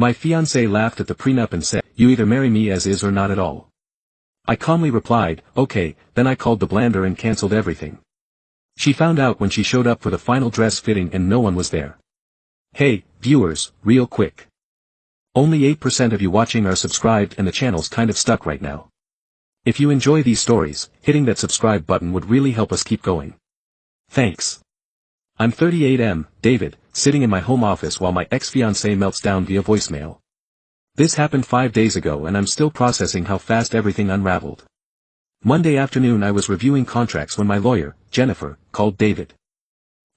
My fiance laughed at the prenup and said, "You either marry me as is or not at all." I calmly replied, "Okay," then I called the blander and cancelled everything. She found out when she showed up for the final dress fitting and no one was there. Hey, viewers, real quick. Only 8% of you watching are subscribed and the channel's kind of stuck right now. If you enjoy these stories, hitting that subscribe button would really help us keep going. Thanks. I'm 38M, David, sitting in my home office while my ex-fiancé melts down via voicemail. This happened 5 days ago and I'm still processing how fast everything unraveled. Monday afternoon I was reviewing contracts when my lawyer, Jennifer, called David.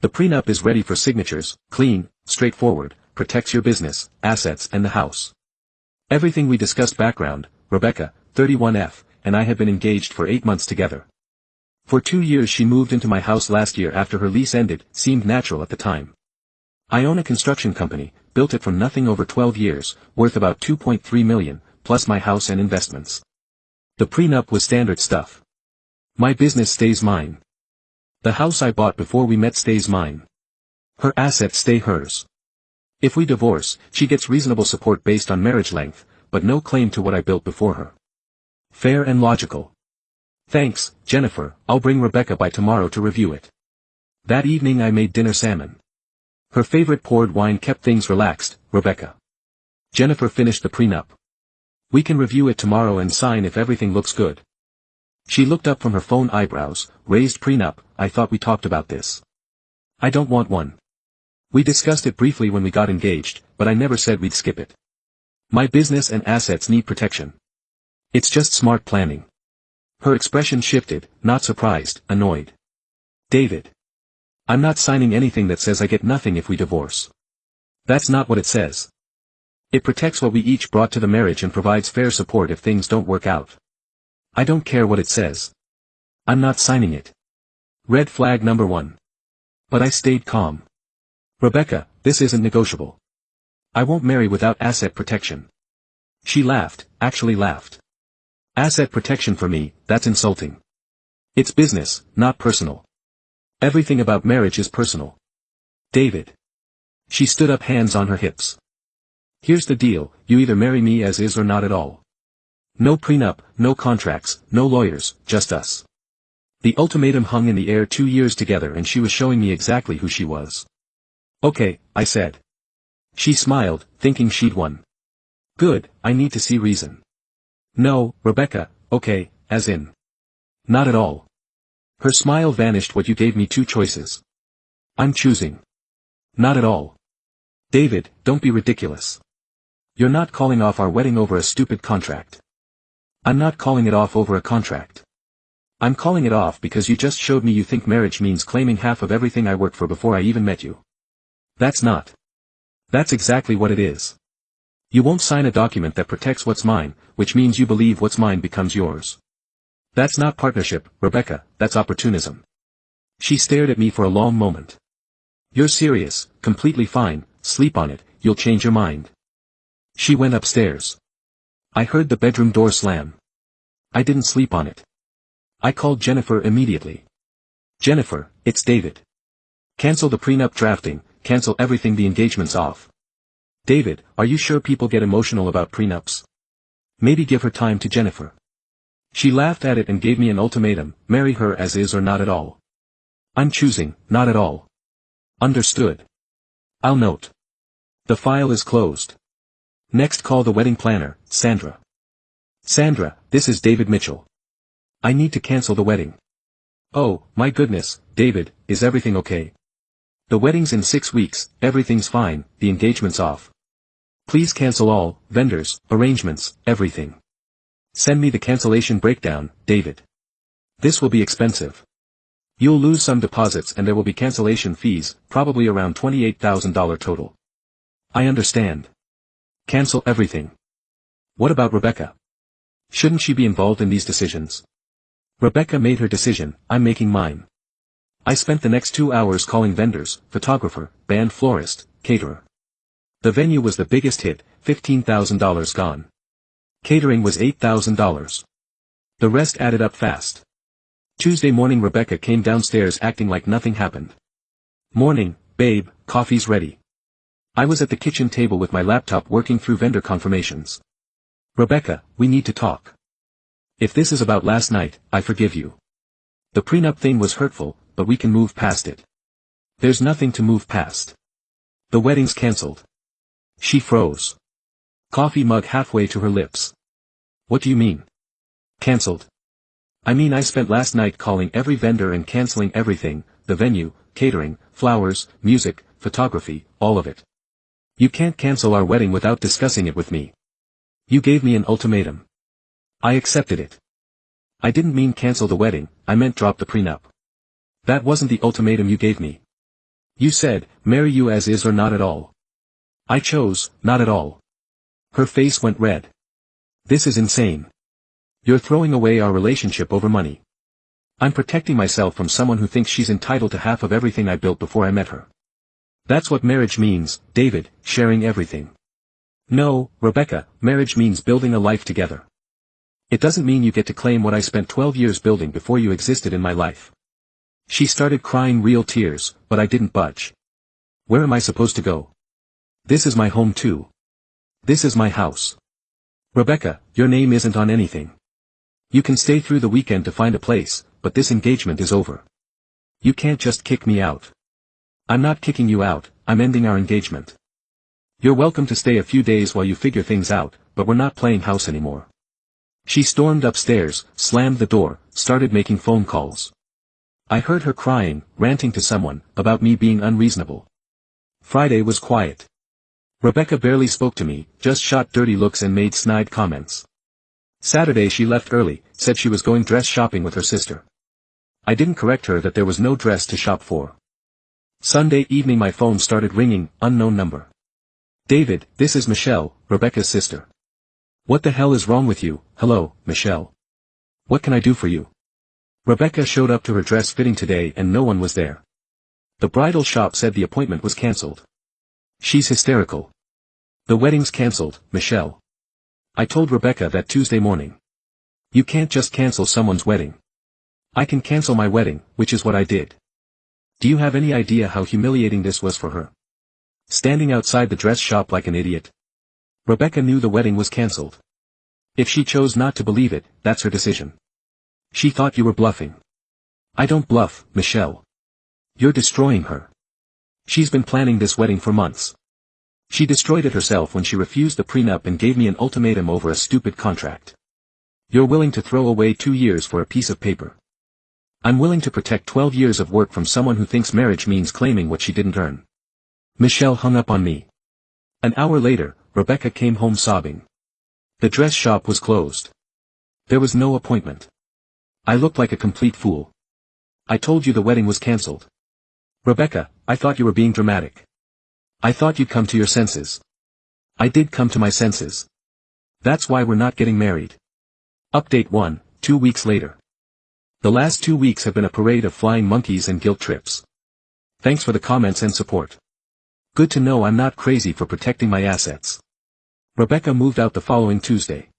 The prenup is ready for signatures, clean, straightforward, protects your business, assets and the house. Everything we discussed background, Rebecca, 31F, and I have been engaged for 8 months together. For 2 years she moved into my house last year after her lease ended, seemed natural at the time. I own a construction company, built it from nothing over 12 years, worth about $2.3 million, plus my house and investments. The prenup was standard stuff. My business stays mine. The house I bought before we met stays mine. Her assets stay hers. If we divorce, she gets reasonable support based on marriage length, but no claim to what I built before her. Fair and logical. Thanks, Jennifer, I'll bring Rebecca by tomorrow to review it. That evening I made dinner salmon. Her favorite poured wine kept things relaxed, Rebecca. Jennifer finished the prenup. We can review it tomorrow and sign if everything looks good. She looked up from her phone, eyebrows, raised. Prenup, I thought we talked about this. I don't want one. We discussed it briefly when we got engaged, but I never said we'd skip it. My business and assets need protection. It's just smart planning. Her expression shifted, not surprised, annoyed. David. I'm not signing anything that says I get nothing if we divorce. That's not what it says. It protects what we each brought to the marriage and provides fair support if things don't work out. I don't care what it says. I'm not signing it. Red flag number 1. But I stayed calm. Rebecca, this isn't negotiable. I won't marry without asset protection. She laughed, actually laughed. Asset protection for me, that's insulting. It's business, not personal. Everything about marriage is personal. David. She stood up, hands on her hips. Here's the deal, you either marry me as is or not at all. No prenup, no contracts, no lawyers, just us. The ultimatum hung in the air. 2 years together and she was showing me exactly who she was. Okay, I said. She smiled, thinking she'd won. Good, I need to see reason. No, Rebecca, okay, as in. Not at all. Her smile vanished. What you gave me 2 choices. I'm choosing. Not at all. David, don't be ridiculous. You're not calling off our wedding over a stupid contract. I'm not calling it off over a contract. I'm calling it off because you just showed me you think marriage means claiming half of everything I worked for before I even met you. That's not. That's exactly what it is. You won't sign a document that protects what's mine, which means you believe what's mine becomes yours. That's not partnership, Rebecca, that's opportunism. She stared at me for a long moment. You're serious, completely fine, sleep on it, you'll change your mind. She went upstairs. I heard the bedroom door slam. I didn't sleep on it. I called Jennifer immediately. Jennifer, it's David. Cancel the prenup drafting, cancel everything, the engagement's off. David, are you sure people get emotional about prenups? Maybe give her time to Jennifer. She laughed at it and gave me an ultimatum, marry her as is or not at all. I'm choosing, not at all. Understood. I'll note. The file is closed. Next, call the wedding planner, Sandra. Sandra, this is David Mitchell. I need to cancel the wedding. Oh, my goodness, David, is everything okay? The wedding's in 6 weeks, everything's fine, the engagement's off. Please cancel all, vendors, arrangements, everything. Send me the cancellation breakdown, David. This will be expensive. You'll lose some deposits and there will be cancellation fees, probably around $28,000 total. I understand. Cancel everything. What about Rebecca? Shouldn't she be involved in these decisions? Rebecca made her decision, I'm making mine. I spent the next 2 hours calling vendors, photographer, band, florist, caterer. The venue was the biggest hit, $15,000 gone. Catering was $8,000. The rest added up fast. Tuesday morning Rebecca came downstairs acting like nothing happened. Morning, babe, coffee's ready. I was at the kitchen table with my laptop working through vendor confirmations. Rebecca, we need to talk. If this is about last night, I forgive you. The prenup thing was hurtful, but we can move past it. There's nothing to move past. The wedding's cancelled. She froze. Coffee mug halfway to her lips. What do you mean? Cancelled. I mean I spent last night calling every vendor and cancelling everything, the venue, catering, flowers, music, photography, all of it. You can't cancel our wedding without discussing it with me. You gave me an ultimatum. I accepted it. I didn't mean cancel the wedding, I meant drop the prenup. That wasn't the ultimatum you gave me. You said, marry you as is or not at all. I chose, not at all. Her face went red. This is insane. You're throwing away our relationship over money. I'm protecting myself from someone who thinks she's entitled to half of everything I built before I met her. That's what marriage means, David, sharing everything. No, Rebecca, marriage means building a life together. It doesn't mean you get to claim what I spent 12 years building before you existed in my life. She started crying real tears, but I didn't budge. Where am I supposed to go? This is my home too. This is my house. Rebecca, your name isn't on anything. You can stay through the weekend to find a place, but this engagement is over. You can't just kick me out. I'm not kicking you out, I'm ending our engagement. You're welcome to stay a few days while you figure things out, but we're not playing house anymore. She stormed upstairs, slammed the door, started making phone calls. I heard her crying, ranting to someone, about me being unreasonable. Friday was quiet. Rebecca barely spoke to me, just shot dirty looks and made snide comments. Saturday she left early, said she was going dress shopping with her sister. I didn't correct her that there was no dress to shop for. Sunday evening my phone started ringing, unknown number. David, this is Michelle, Rebecca's sister. What the hell is wrong with you? Hello, Michelle. What can I do for you? Rebecca showed up to her dress fitting today and no one was there. The bridal shop said the appointment was cancelled. She's hysterical. The wedding's cancelled, Michelle. I told Rebecca that Tuesday morning. You can't just cancel someone's wedding. I can cancel my wedding, which is what I did. Do you have any idea how humiliating this was for her? Standing outside the dress shop like an idiot. Rebecca knew the wedding was cancelled. If she chose not to believe it, that's her decision. She thought you were bluffing. I don't bluff, Michelle. You're destroying her. She's been planning this wedding for months. She destroyed it herself when she refused the prenup and gave me an ultimatum over a stupid contract. You're willing to throw away 2 years for a piece of paper. I'm willing to protect 12 years of work from someone who thinks marriage means claiming what she didn't earn. Michelle hung up on me. An hour later, Rebecca came home sobbing. The dress shop was closed. There was no appointment. I looked like a complete fool. I told you the wedding was cancelled. Rebecca, I thought you were being dramatic. I thought you'd come to your senses. I did come to my senses. That's why we're not getting married. Update 1, 2 weeks later. The last 2 weeks have been a parade of flying monkeys and guilt trips. Thanks for the comments and support. Good to know I'm not crazy for protecting my assets. Rebecca moved out the following Tuesday.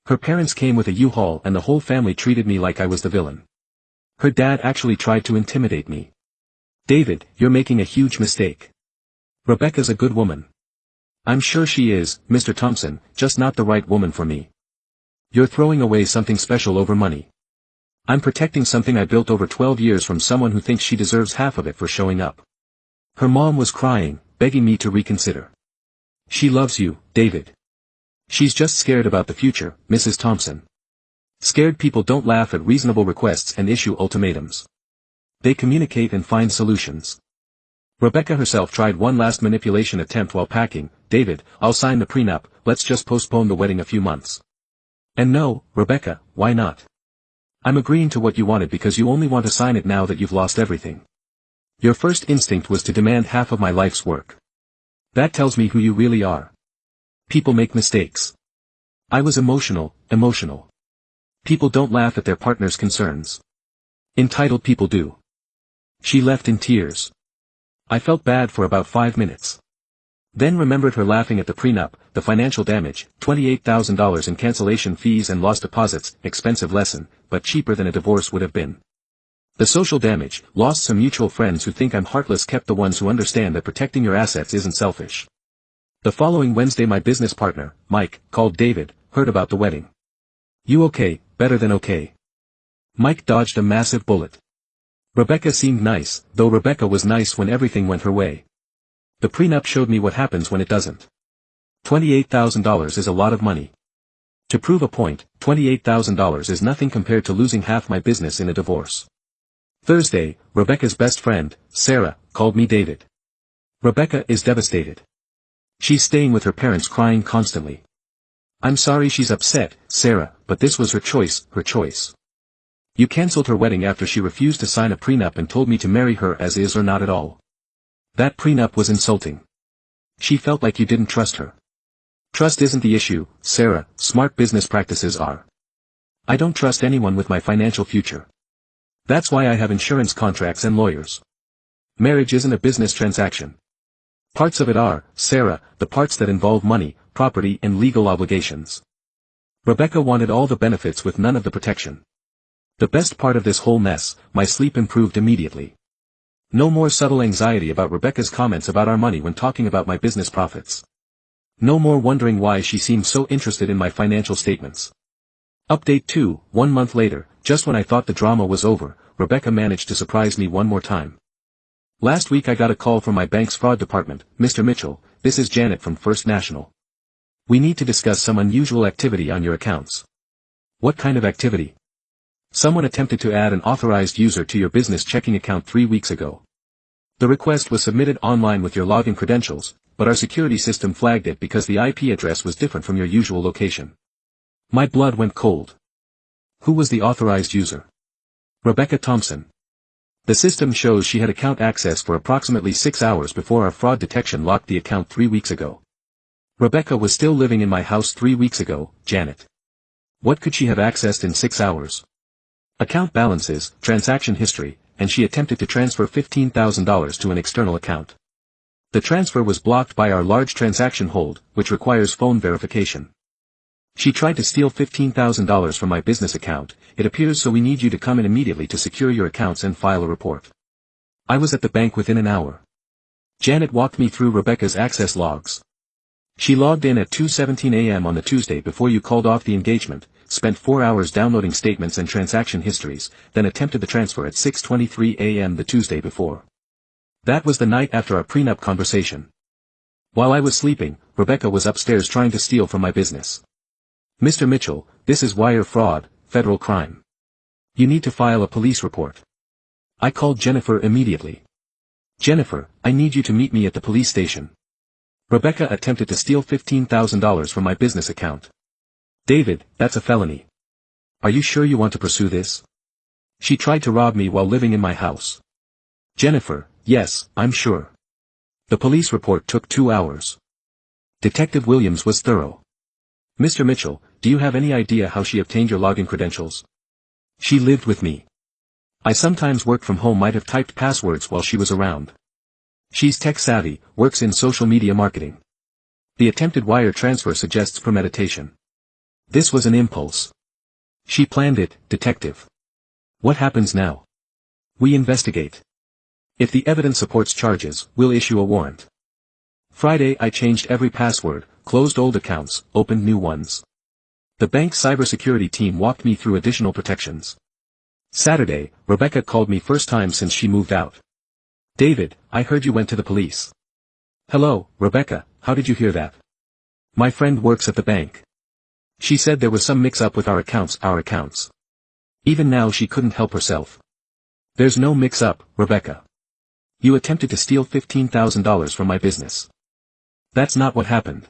Her parents came with a U-Haul and the whole family treated me like I was the villain. Her dad actually tried to intimidate me. David, you're making a huge mistake. Rebecca's a good woman. I'm sure she is, Mr. Thompson, just not the right woman for me. You're throwing away something special over money. I'm protecting something I built over 12 years from someone who thinks she deserves half of it for showing up. Her mom was crying, begging me to reconsider. She loves you, David. She's just scared about the future, Mrs. Thompson. Scared people don't laugh at reasonable requests and issue ultimatums. They communicate and find solutions. Rebecca herself tried one last manipulation attempt while packing. David, I'll sign the prenup, let's just postpone the wedding a few months. And no, Rebecca, why not? I'm agreeing to what you wanted because you only want to sign it now that you've lost everything. Your first instinct was to demand half of my life's work. That tells me who you really are. People make mistakes. I was emotional. People don't laugh at their partner's concerns. Entitled people do. She left in tears. I felt bad for about 5 minutes. Then remembered her laughing at the prenup, the financial damage, $28,000 in cancellation fees and lost deposits, expensive lesson, but cheaper than a divorce would have been. The social damage, lost some mutual friends who think I'm heartless, kept the ones who understand that protecting your assets isn't selfish. The following Wednesday my business partner, Mike, called David, heard about the wedding. You okay? Better than okay. Mike dodged a massive bullet. Rebecca seemed nice, though Rebecca was nice when everything went her way. The prenup showed me what happens when it doesn't. $28,000 is a lot of money. To prove a point, $28,000 is nothing compared to losing half my business in a divorce. Thursday, Rebecca's best friend, Sarah, called me David. Rebecca is devastated. She's staying with her parents crying constantly. I'm sorry she's upset, Sarah, but this was her choice, her choice. You cancelled her wedding after she refused to sign a prenup and told me to marry her as is or not at all. That prenup was insulting. She felt like you didn't trust her. Trust isn't the issue, Sarah, smart business practices are. I don't trust anyone with my financial future. That's why I have insurance contracts and lawyers. Marriage isn't a business transaction. Parts of it are, Sarah, the parts that involve money, property and legal obligations. Rebecca wanted all the benefits with none of the protection. The best part of this whole mess, my sleep improved immediately. No more subtle anxiety about Rebecca's comments about our money when talking about my business profits. No more wondering why she seemed so interested in my financial statements. Update 2, 1 month later, just when I thought the drama was over, Rebecca managed to surprise me one more time. Last week I got a call from my bank's fraud department. Mr. Mitchell, this is Janet from First National. We need to discuss some unusual activity on your accounts. What kind of activity? Someone attempted to add an authorized user to your business checking account 3 weeks ago. The request was submitted online with your login credentials, but our security system flagged it because the IP address was different from your usual location. My blood went cold. Who was the authorized user? Rebecca Thompson. The system shows she had account access for approximately 6 hours before our fraud detection locked the account 3 weeks ago. Rebecca was still living in my house 3 weeks ago, Janet. What could she have accessed in 6 hours? Account balances, transaction history, and she attempted to transfer $15,000 to an external account. The transfer was blocked by our large transaction hold, which requires phone verification. She tried to steal $15,000 from my business account. It appears so we need you to come in immediately to secure your accounts and file a report. I was at the bank within an hour. Janet walked me through Rebecca's access logs. She logged in at 2:17 a.m. on the Tuesday before you called off the engagement, spent 4 hours downloading statements and transaction histories, then attempted the transfer at 6:23 a.m. the Tuesday before. That was the night after our prenup conversation. While I was sleeping, Rebecca was upstairs trying to steal from my business. Mr. Mitchell, this is wire fraud, federal crime. You need to file a police report. I called Jennifer immediately. Jennifer, I need you to meet me at the police station. Rebecca attempted to steal $15,000 from my business account. David, that's a felony. Are you sure you want to pursue this? She tried to rob me while living in my house. Jennifer, yes, I'm sure. The police report took 2 hours. Detective Williams was thorough. Mr. Mitchell, do you have any idea how she obtained your login credentials? She lived with me. I sometimes worked from home, might have typed passwords while she was around. She's tech-savvy, works in social media marketing. The attempted wire transfer suggests premeditation. This was an impulse. She planned it, detective. What happens now? We investigate. If the evidence supports charges, we'll issue a warrant. Friday I changed every password, closed old accounts, opened new ones. The bank's cybersecurity team walked me through additional protections. Saturday, Rebecca called me first time since she moved out. David, I heard you went to the police. Hello, Rebecca, how did you hear that? My friend works at the bank. She said there was some mix-up with our accounts. Even now she couldn't help herself. There's no mix-up, Rebecca. You attempted to steal $15,000 from my business. That's not what happened.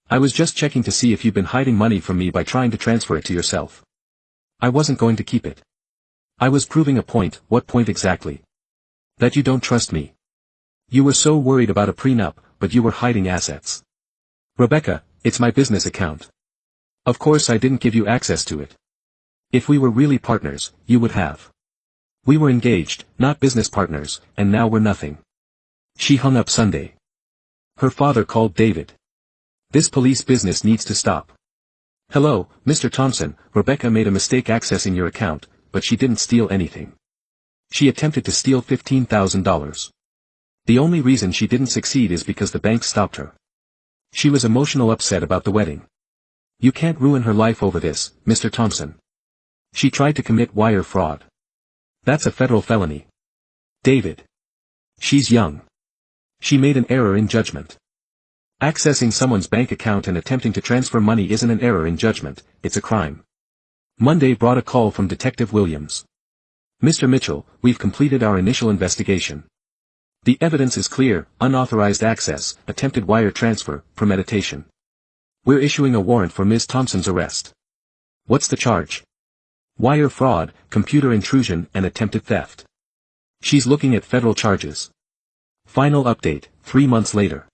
I was just checking to see if you've been hiding money from me by trying to transfer it to yourself. I wasn't going to keep it. I was proving a point. What point exactly? That you don't trust me. You were so worried about a prenup, but you were hiding assets. Rebecca, it's my business account. Of course I didn't give you access to it. If we were really partners, you would have. We were engaged, not business partners, and now we're nothing. She hung up Sunday. Her father called David. This police business needs to stop. Hello, Mr. Thompson, Rebecca made a mistake accessing your account, but she didn't steal anything. She attempted to steal $15,000. The only reason she didn't succeed is because the bank stopped her. She was emotional upset about the wedding. You can't ruin her life over this, Mr. Thompson. She tried to commit wire fraud. That's a federal felony. David. She's young. She made an error in judgment. Accessing someone's bank account and attempting to transfer money isn't an error in judgment, it's a crime. Monday brought a call from Detective Williams. Mr. Mitchell, we've completed our initial investigation. The evidence is clear: unauthorized access, attempted wire transfer, premeditation. We're issuing a warrant for Ms. Thompson's arrest. What's the charge? Wire fraud, computer intrusion, and attempted theft. She's looking at federal charges. Final update, 3 months later.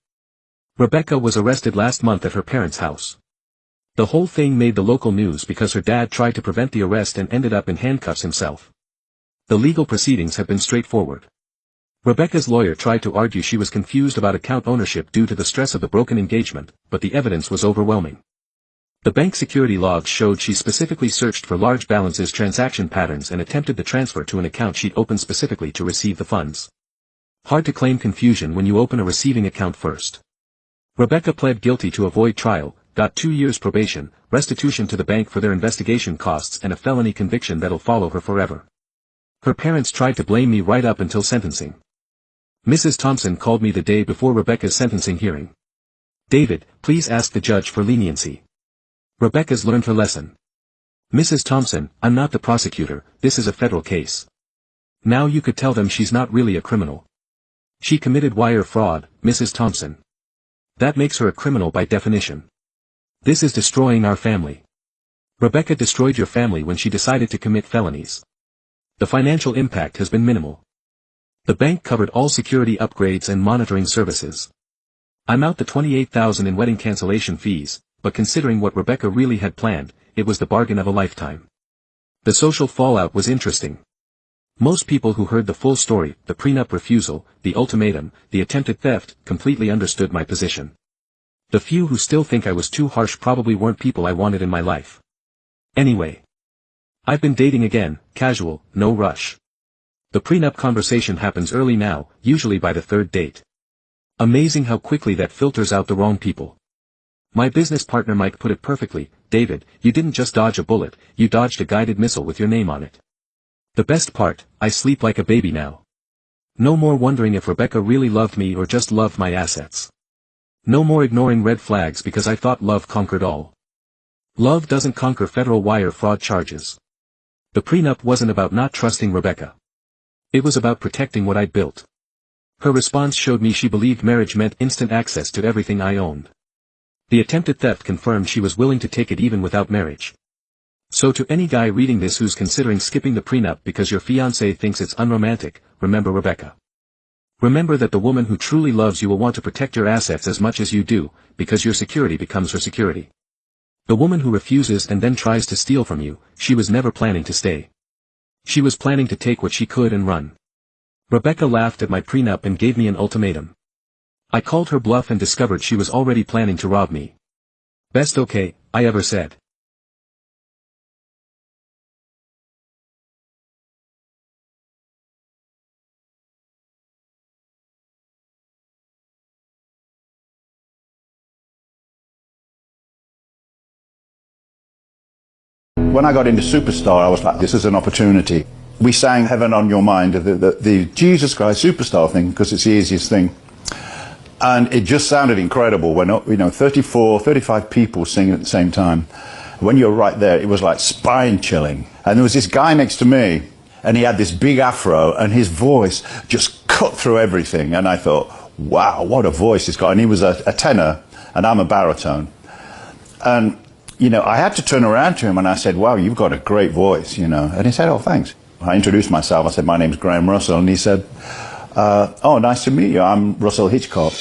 Rebecca was arrested last month at her parents' house. The whole thing made the local news because her dad tried to prevent the arrest and ended up in handcuffs himself. The legal proceedings have been straightforward. Rebecca's lawyer tried to argue she was confused about account ownership due to the stress of the broken engagement, but the evidence was overwhelming. The bank security logs showed she specifically searched for large balances, transaction patterns, and attempted the transfer to an account she'd opened specifically to receive the funds. Hard to claim confusion when you open a receiving account first. Rebecca pled guilty to avoid trial, got 2 years probation, restitution to the bank for their investigation costs, and a felony conviction that'll follow her forever. Her parents tried to blame me right up until sentencing. Mrs. Thompson called me the day before Rebecca's sentencing hearing. David, please ask the judge for leniency. Rebecca's learned her lesson. Mrs. Thompson, I'm not the prosecutor, this is a federal case. Now you could tell them she's not really a criminal. She committed wire fraud, Mrs. Thompson. That makes her a criminal by definition. This is destroying our family. Rebecca destroyed your family when she decided to commit felonies. The financial impact has been minimal. The bank covered all security upgrades and monitoring services. I'm out the $28,000 in wedding cancellation fees, but considering what Rebecca really had planned, it was the bargain of a lifetime. The social fallout was interesting. Most people who heard the full story, the prenup refusal, the ultimatum, the attempted theft, completely understood my position. The few who still think I was too harsh probably weren't people I wanted in my life. Anyway. I've been dating again, casual, no rush. The prenup conversation happens early now, usually by the 3rd date. Amazing how quickly that filters out the wrong people. My business partner Mike put it perfectly: David, you didn't just dodge a bullet, you dodged a guided missile with your name on it. The best part, I sleep like a baby now. No more wondering if Rebecca really loved me or just loved my assets. No more ignoring red flags because I thought love conquered all. Love doesn't conquer federal wire fraud charges. The prenup wasn't about not trusting Rebecca. It was about protecting what I'd built. Her response showed me she believed marriage meant instant access to everything I owned. The attempted theft confirmed she was willing to take it even without marriage. So to any guy reading this who's considering skipping the prenup because your fiance thinks it's unromantic, remember Rebecca. Remember that the woman who truly loves you will want to protect your assets as much as you do, because your security becomes her security. The woman who refuses and then tries to steal from you, she was never planning to stay. She was planning to take what she could and run. Rebecca laughed at my prenup and gave me an ultimatum. I called her bluff and discovered she was already planning to rob me. Best okay I ever said. When I got into Superstar, I was like, this is an opportunity. We sang Heaven on Your Mind, the Jesus Christ Superstar thing, because it's the easiest thing. And it just sounded incredible when, 35 people singing at the same time. When you're right there, it was like spine chilling. And there was this guy next to me, and he had this big afro, and his voice just cut through everything. And I thought, wow, what a voice he's got. And he was a tenor, and I'm a baritone. And I had to turn around to him and I said, wow, you've got a great voice, And he said, oh, thanks. I introduced myself. I said, my name's Graham Russell. And he said, oh, nice to meet you. I'm Russell Hitchcock.